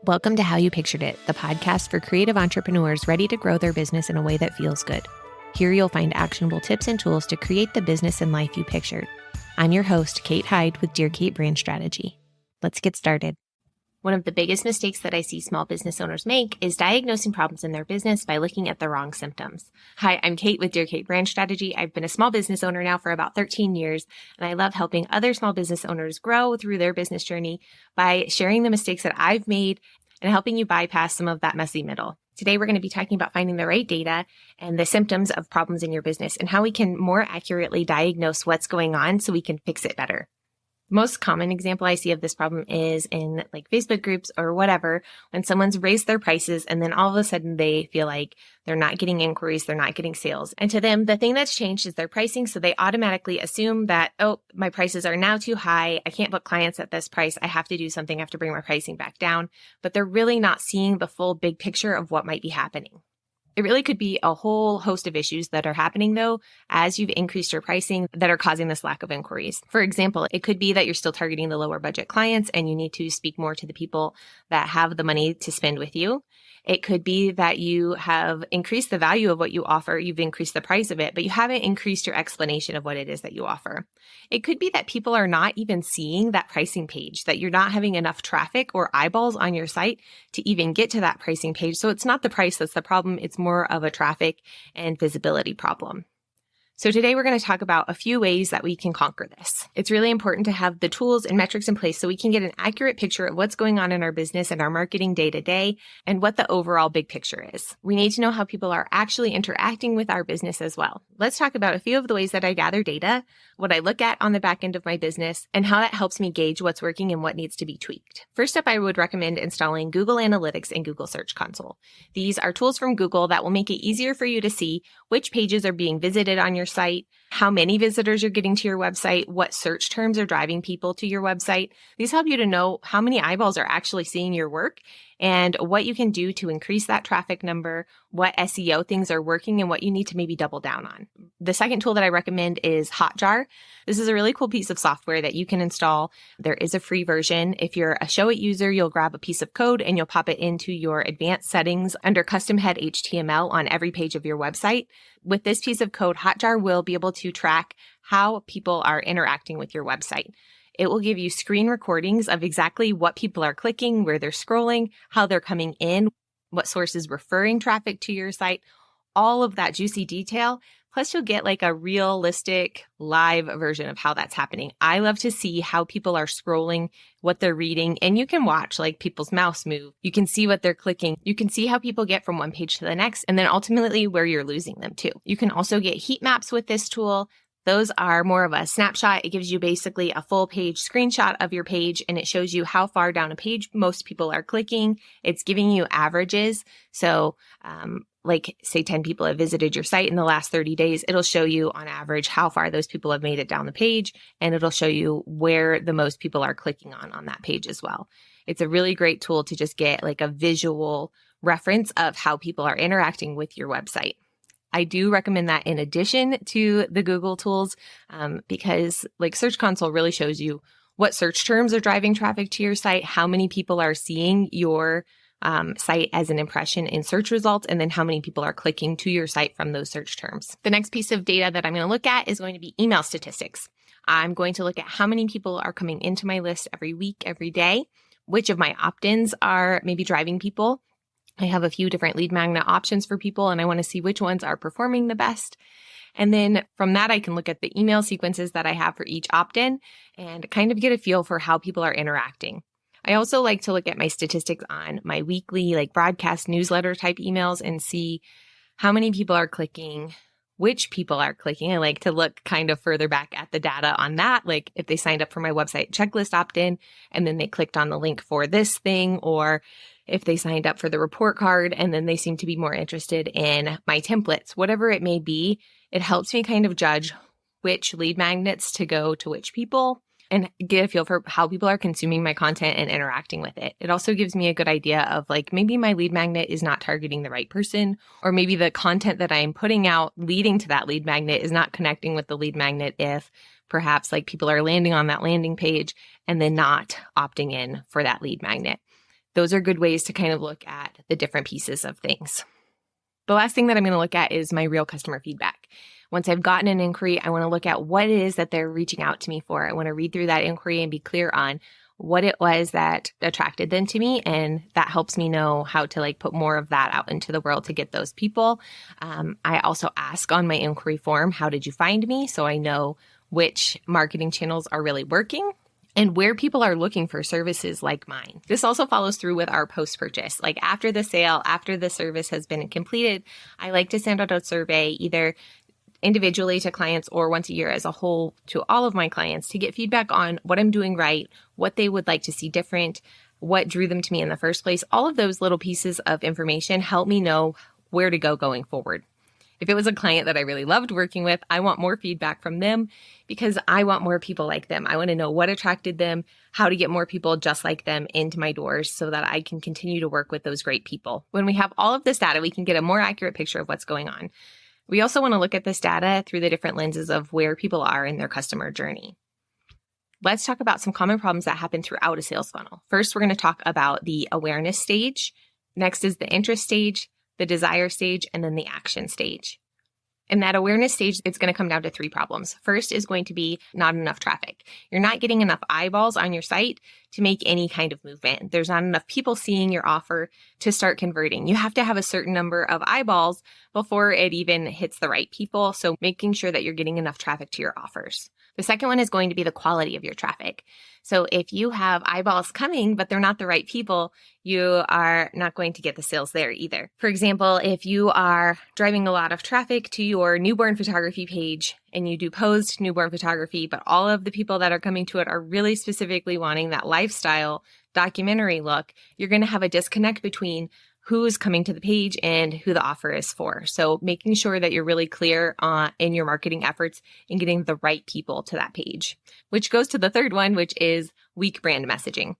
Welcome to How You Pictured It, the podcast for creative entrepreneurs ready to grow their business in a way that feels good. Here you'll find actionable tips and tools to create the business and life you pictured. I'm your host, Kate Hyde with Dear Kate Brand Strategy. Let's get started. One of the biggest mistakes that I see small business owners make is diagnosing problems in their business by looking at the wrong symptoms. Hi, I'm Kate with Dear Kate Brand Strategy. I've been a small business owner now for about 13 years, and I love helping other small business owners grow through their business journey by sharing the mistakes that I've made and helping you bypass some of that messy middle. Today, we're going to be talking about finding the right data and the symptoms of problems in your business and how we can more accurately diagnose what's going on so we can fix it better. The most common example I see of this problem is in like Facebook groups or whatever, when someone's raised their prices and then all of a sudden they feel like they're not getting inquiries, they're not getting sales. And to them, the thing that's changed is their pricing. So they automatically assume that, oh, my prices are now too high. I can't book clients at this price. I have to do something. I have to bring my pricing back down. But they're really not seeing the full big picture of what might be happening. It really could be a whole host of issues that are happening, though, as you've increased your pricing that are causing this lack of inquiries. For example, it could be that you're still targeting the lower budget clients and you need to speak more to the people that have the money to spend with you. It could be that you have increased the value of what you offer. You've increased the price of it, but you haven't increased your explanation of what it is that you offer. It could be that people are not even seeing that pricing page, that you're not having enough traffic or eyeballs on your site to even get to that pricing page. So it's not the price that's the problem. It's more of a traffic and visibility problem. So today we're going to talk about a few ways that we can conquer this. It's really important to have the tools and metrics in place so we can get an accurate picture of what's going on in our business and our marketing day to day and what the overall big picture is. We need to know how people are actually interacting with our business as well. Let's talk about a few of the ways that I gather data, what I look at on the back end of my business, and how that helps me gauge what's working and what needs to be tweaked. First up, I would recommend installing Google Analytics and Google Search Console. These are tools from Google that will make it easier for you to see which pages are being visited on your site, how many visitors you're getting to your website, what search terms are driving people to your website. These help you to know how many eyeballs are actually seeing your work and what you can do to increase that traffic number, what SEO things are working, and what you need to maybe double down on. The second tool that I recommend is Hotjar. This is a really cool piece of software that you can install. There is a free version. If you're a Showit user, you'll grab a piece of code and you'll pop it into your advanced settings under custom head HTML on every page of your website. With this piece of code, Hotjar will be able to track how people are interacting with your website. It will give you screen recordings of exactly what people are clicking, where they're scrolling, how they're coming in, what source is referring traffic to your site, all of that juicy detail. Plus, you'll get like a realistic live version of how that's happening. I love to see how people are scrolling, what they're reading, and you can watch like people's mouse move. You can see what they're clicking. You can see how people get from one page to the next, and then ultimately where you're losing them to. You can also get heat maps with this tool. Those are more of a snapshot. It gives you basically a full page screenshot of your page, and it shows you how far down a page most people are clicking. It's giving you averages. So, like say 10 people have visited your site in the last 30 days, it'll show you on average how far those people have made it down the page, and it'll show you where the most people are clicking on that page as well. It's a really great tool to just get like a visual reference of how people are interacting with your website. I do recommend that in addition to the Google tools, because like Search Console really shows you what search terms are driving traffic to your site, how many people are seeing your site as an impression in search results, and then how many people are clicking to your site from those search terms. The next piece of data that I'm going to look at is going to be email statistics. I'm going to look at how many people are coming into my list every week, every day, which of my opt-ins are maybe driving people. I have a few different lead magnet options for people, and I want to see which ones are performing the best. And then from that, I can look at the email sequences that I have for each opt-in and kind of get a feel for how people are interacting. I also like to look at my statistics on my weekly like broadcast newsletter type emails and see how many people are clicking, which people are clicking. I like to look kind of further back at the data on that. Like if they signed up for my website checklist opt-in and then they clicked on the link for this thing, or if they signed up for the report card and then they seem to be more interested in my templates, whatever it may be, it helps me kind of judge which lead magnets to go to which people and get a feel for how people are consuming my content and interacting with it. It also gives me a good idea of like, maybe my lead magnet is not targeting the right person, or maybe the content that I'm putting out leading to that lead magnet is not connecting with the lead magnet if perhaps like people are landing on that landing page and then not opting in for that lead magnet. Those are good ways to kind of look at the different pieces of things. The last thing that I'm going to look at is my real customer feedback. Once I've gotten an inquiry, I want to look at what it is that they're reaching out to me for. I want to read through that inquiry and be clear on what it was that attracted them to me. And that helps me know how to put more of that out into the world to get those people. I also ask on my inquiry form, how did you find me? So I know which marketing channels are really working and where people are looking for services like mine. This also follows through with our post-purchase. After the sale, after the service has been completed, I like to send out a survey either individually to clients or once a year as a whole to all of my clients to get feedback on what I'm doing right, what they would like to see different, what drew them to me in the first place. All of those little pieces of information help me know where to go going forward. If it was a client that I really loved working with, I want more feedback from them because I want more people like them. I want to know what attracted them, how to get more people just like them into my doors so that I can continue to work with those great people. When we have all of this data, we can get a more accurate picture of what's going on. We also want to look at this data through the different lenses of where people are in their customer journey. Let's talk about some common problems that happen throughout a sales funnel. First, we're going to talk about the awareness stage. Next is the interest stage, the desire stage, and then the action stage. In that awareness stage, it's going to come down to 3 problems. First is going to be not enough traffic. You're not getting enough eyeballs on your site to make any kind of movement. There's not enough people seeing your offer to start converting. You have to have a certain number of eyeballs before it even hits the right people. So making sure that you're getting enough traffic to your offers. The second one is going to be the quality of your traffic. So if you have eyeballs coming, but they're not the right people, you are not going to get the sales there either. For example, if you are driving a lot of traffic to your newborn photography page and you do post newborn photography, but all of the people that are coming to it are really specifically wanting that lifestyle documentary look, you're going to have a disconnect between who's coming to the page and who the offer is for. So making sure that you're really clear in your marketing efforts and getting the right people to that page, which goes to the third one, which is weak brand messaging.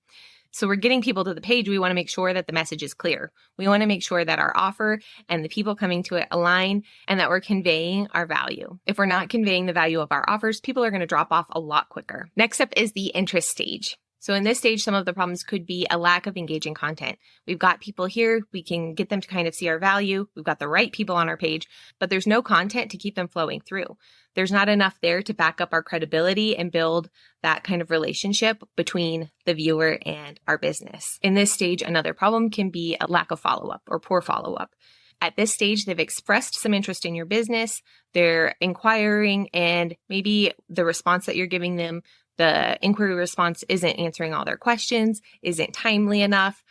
So we're getting people to the page. We want to make sure that the message is clear. We want to make sure that our offer and the people coming to it align and that we're conveying our value. If we're not conveying the value of our offers, people are going to drop off a lot quicker. Next up is the interest stage. So in this stage, some of the problems could be a lack of engaging content. We've got people here. We can get them to kind of see our value. We've got the right people on our page, but there's no content to keep them flowing through. There's not enough there to back up our credibility and build that kind of relationship between the viewer and our business. In this stage, another problem can be a lack of follow-up or poor follow-up. At this stage, they've expressed some interest in your business. They're inquiring, and maybe the response that you're giving them, the inquiry response, isn't answering all their questions, isn't timely enough,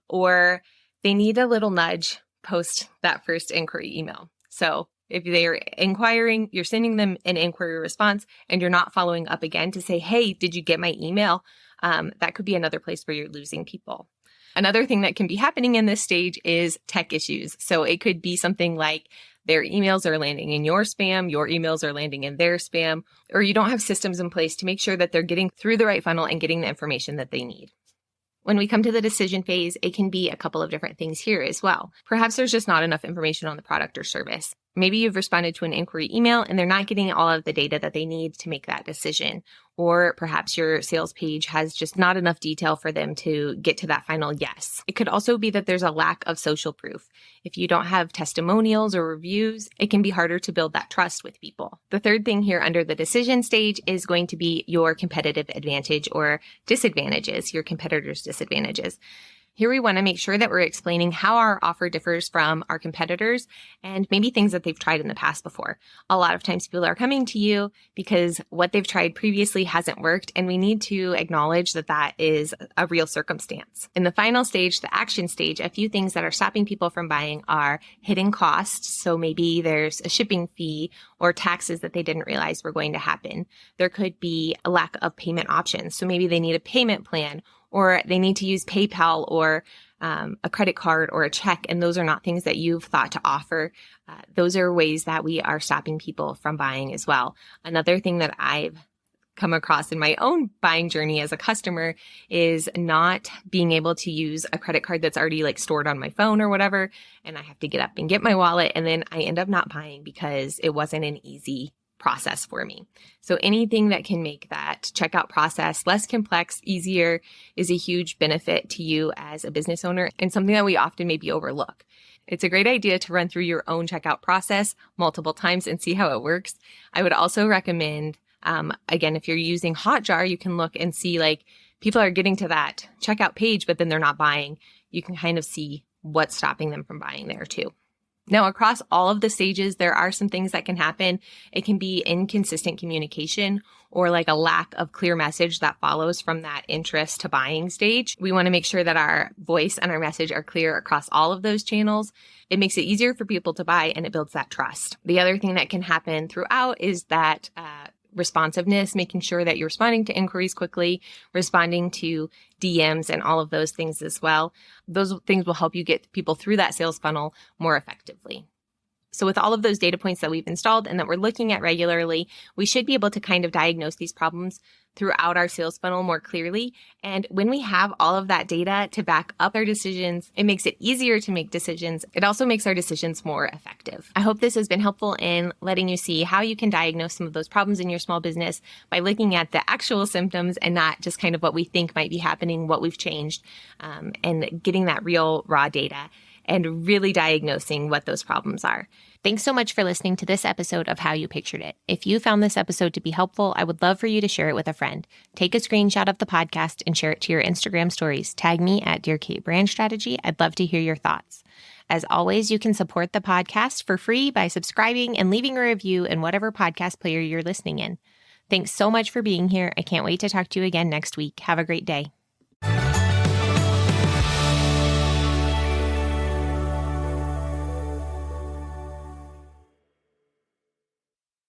or they need a little nudge post that first inquiry email. So if they're inquiring, you're sending them an inquiry response and you're not following up again to say, hey, did you get my email? That could be another place where you're losing people. Another thing that can be happening in this stage is tech issues. So it could be something like their emails are landing in your spam, your emails are landing in their spam, or you don't have systems in place to make sure that they're getting through the right funnel and getting the information that they need. When we come to the decision phase, it can be a couple of different things here as well. Perhaps there's just not enough information on the product or service. Maybe you've responded to an inquiry email and they're not getting all of the data that they need to make that decision. Or perhaps your sales page has just not enough detail for them to get to that final yes. It could also be that there's a lack of social proof. If you don't have testimonials or reviews, it can be harder to build that trust with people. The third thing here under the decision stage is going to be your competitive advantage or disadvantages, your competitors' disadvantages. Here we want to make sure that we're explaining how our offer differs from our competitors and maybe things that they've tried in the past before. A lot of times people are coming to you because what they've tried previously hasn't worked, and we need to acknowledge that that is a real circumstance. In the final stage, the action stage, a few things that are stopping people from buying are hidden costs. So maybe there's a shipping fee or taxes that they didn't realize were going to happen. There could be a lack of payment options. So maybe they need a payment plan, or they need to use PayPal or a credit card or a check, and those are not things that you've thought to offer. Those are ways that we are stopping people from buying as well. Another thing that I've come across in my own buying journey as a customer is not being able to use a credit card that's already stored on my phone or whatever, and I have to get up and get my wallet, and then I end up not buying because it wasn't an easy process for me. So anything that can make that checkout process less complex, easier, is a huge benefit to you as a business owner and something that we often maybe overlook. It's a great idea to run through your own checkout process multiple times and see how it works. I would also recommend, again, if you're using Hotjar, you can look and see like people are getting to that checkout page, but then they're not buying. You can kind of see what's stopping them from buying there too. Now, across all of the stages, there are some things that can happen. It can be inconsistent communication or like a lack of clear message that follows from that interest to buying stage. We want to make sure that our voice and our message are clear across all of those channels. It makes it easier for people to buy and it builds that trust. The other thing that can happen throughout is that responsiveness, making sure that you're responding to inquiries quickly, responding to DMs and all of those things as well. Those things will help you get people through that sales funnel more effectively. So with all of those data points that we've installed and that we're looking at regularly, we should be able to kind of diagnose these problems throughout our sales funnel more clearly. And when we have all of that data to back up our decisions, it makes it easier to make decisions. It also makes our decisions more effective. I hope this has been helpful in letting you see how you can diagnose some of those problems in your small business by looking at the actual symptoms and not just kind of what we think might be happening, what we've changed, and getting that real raw data and really diagnosing what those problems are. Thanks so much for listening to this episode of How You Pictured It. If you found this episode to be helpful, I would love for you to share it with a friend. Take a screenshot of the podcast and share it to your Instagram stories. Tag me at Dear Kate Brand Strategy. I'd love to hear your thoughts. As always, you can support the podcast for free by subscribing and leaving a review in whatever podcast player you're listening in. Thanks so much for being here. I can't wait to talk to you again next week. Have a great day.